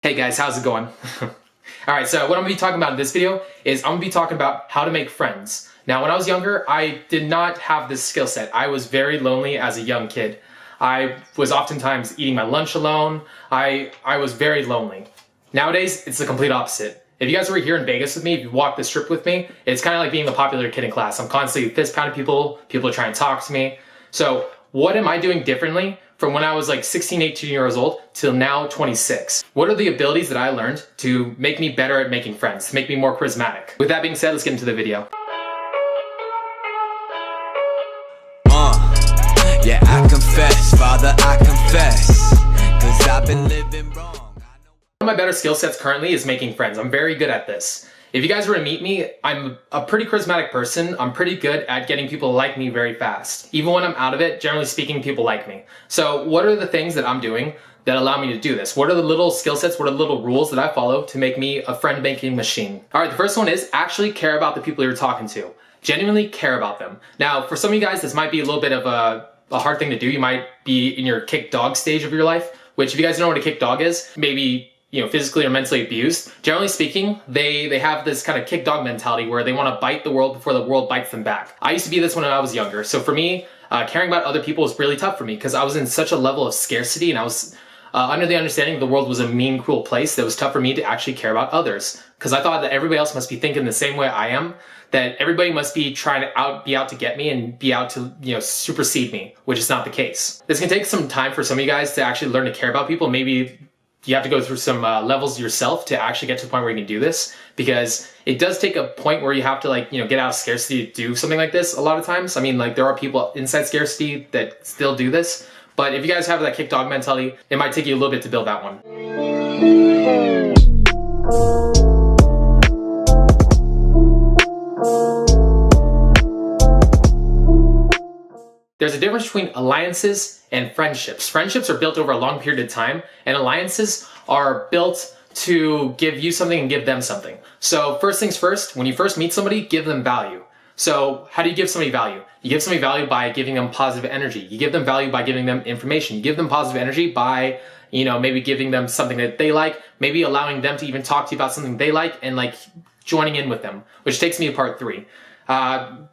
Hey guys, how's it going? Alright, so what I'm going to be talking about in this video is I'm going to be talking about how to make friends. Now, when I was younger, I did not have this skill set. I was very lonely as a young kid. I was oftentimes eating my lunch alone. I was very lonely. Nowadays, it's the complete opposite. If you guys were here in Vegas with me, if you walked the strip with me, it's kind of like being the popular kid in class. I'm constantly fist-pounding people are trying to talk to me. So what am I doing differently from when I was like 16, 18 years old till now 26? What are the abilities that I learned to make me better at making friends, to make me more charismatic? With that being said, let's get into the video. Yeah, I confess, Father, I confess, 'cause I've been living wrong. One of my better skill sets currently is making friends. I'm very good at this. If you guys were to meet me, I'm a pretty charismatic person. I'm pretty good at getting people to like me very fast. Even when I'm out of it, generally speaking, people like me. So what are the things that I'm doing that allow me to do this? What are the little skill sets, what are the little rules that I follow to make me a friend-making machine? All right, the first one is actually care about the people you're talking to. Genuinely care about them. Now, for some of you guys, this might be a little bit of a hard thing to do. You might be in your kick dog stage of your life, which if you guys don't know what a kick dog is, maybe physically or mentally abused. Generally speaking, they have this kind of kick dog mentality where they want to bite the world before the world bites them back. I used to be this when I was younger. So for me, caring about other people was really tough for me because I was in such a level of scarcity and I was under the understanding the world was a mean, cruel place that was tough for me to actually care about others. Because I thought that everybody else must be thinking the same way I am, that everybody must be trying to be out to get me and be out to, supersede me, which is not the case. This can take some time for some of you guys to actually learn to care about people. Maybe you have to go through some levels yourself to actually get to the point where you can do this, because it does take a point where you have to get out of scarcity to do something like this a lot of times. I mean, there are people inside scarcity that still do this, but if you guys have that kick dog mentality, it might take you a little bit to build that one. There's a difference between alliances and friendships. Friendships are built over a long period of time, and alliances are built to give you something and give them something. So first things first, when you first meet somebody, give them value. So how do you give somebody value? You give somebody value by giving them positive energy. You give them value by giving them information. You give them positive energy by, maybe giving them something that they like, maybe allowing them to even talk to you about something they like and joining in with them, which takes me to part 3.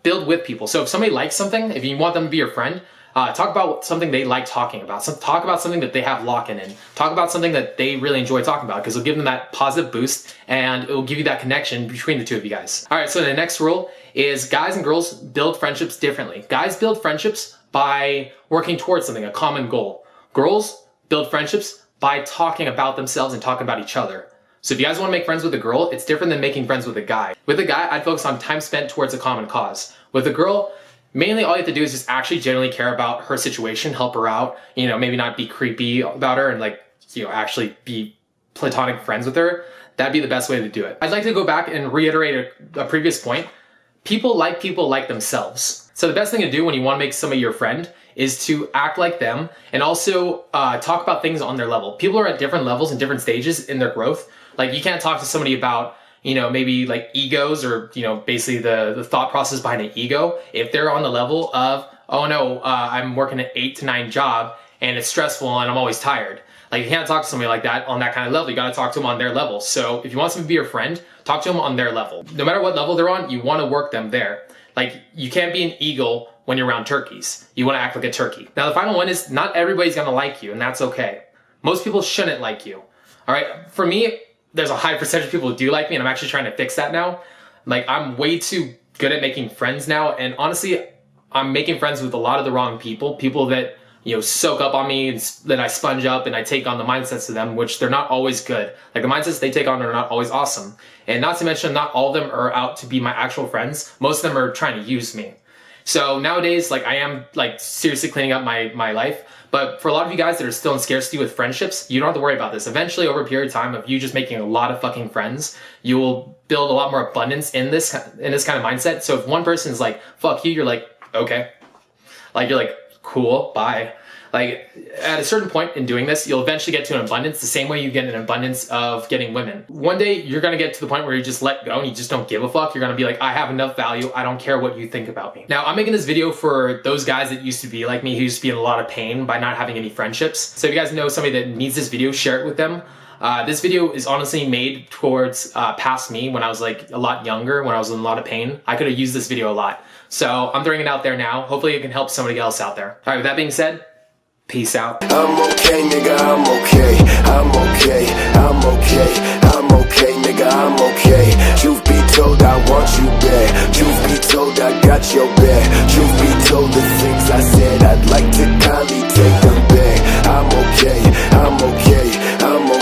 Build with people. So if somebody likes something, if you want them to be your friend, talk about something they like talking about. Talk about something that they have lock-in in. Talk about something that they really enjoy talking about, because it'll give them that positive boost and it will give you that connection between the two of you guys. All right, so the next rule is guys and girls build friendships differently. Guys build friendships by working towards something, a common goal. Girls build friendships by talking about themselves and talking about each other. So if you guys want to make friends with a girl, it's different than making friends with a guy. With a guy, I'd focus on time spent towards a common cause. With a girl, mainly all you have to do is just actually genuinely care about her situation, help her out, maybe not be creepy about her and actually be platonic friends with her. That'd be the best way to do it. I'd like to go back and reiterate a previous point. People like themselves. So the best thing to do when you want to make somebody your friend is to act like them and also talk about things on their level. People are at different levels and different stages in their growth. You can't talk to somebody about, maybe egos or, basically the thought process behind an ego. If they're on the level of, oh no, I'm working an 8 to 9 job and it's stressful and I'm always tired. You can't talk to somebody like that on that kind of level. You got to talk to them on their level. So if you want somebody to be your friend, talk to them on their level. No matter what level they're on, you want to work them there. You can't be an eagle when you're around turkeys. You want to act like a turkey. Now the final one is not everybody's going to like you, and that's okay. Most people shouldn't like you. All right. For me, there's a high percentage of people who do like me, and I'm actually trying to fix that now. I'm way too good at making friends now, and honestly, I'm making friends with a lot of the wrong people. People that, soak up on me, and that I sponge up, and I take on the mindsets of them, which they're not always good. The mindsets they take on are not always awesome. And not to mention, not all of them are out to be my actual friends. Most of them are trying to use me. So nowadays, I am, seriously cleaning up my life. But for a lot of you guys that are still in scarcity with friendships, you don't have to worry about this. Eventually, over a period of time of you just making a lot of fucking friends, you will build a lot more abundance in this kind of mindset. So if one person's like, fuck you, you're like, okay. You're like, cool, bye. At a certain point in doing this, you'll eventually get to an abundance the same way you get an abundance of getting women. One day, you're going to get to the point where you just let go and you just don't give a fuck. You're going to be like, I have enough value. I don't care what you think about me. Now, I'm making this video for those guys that used to be like me, who used to be in a lot of pain by not having any friendships. So if you guys know somebody that needs this video, share it with them. This video is honestly made towards past me when I was like a lot younger, when I was in a lot of pain. I could have used this video a lot. So I'm throwing it out there now. Hopefully it can help somebody else out there. All right, with that being said, peace out. I'm okay, nigga, I'm okay. I'm okay, I'm okay. I'm okay, nigga, I'm okay. Truth be told, I want you back. Truth be told, I got your back. Truth be told, the things I said, I'd like to kindly take them back. I'm okay, I'm okay.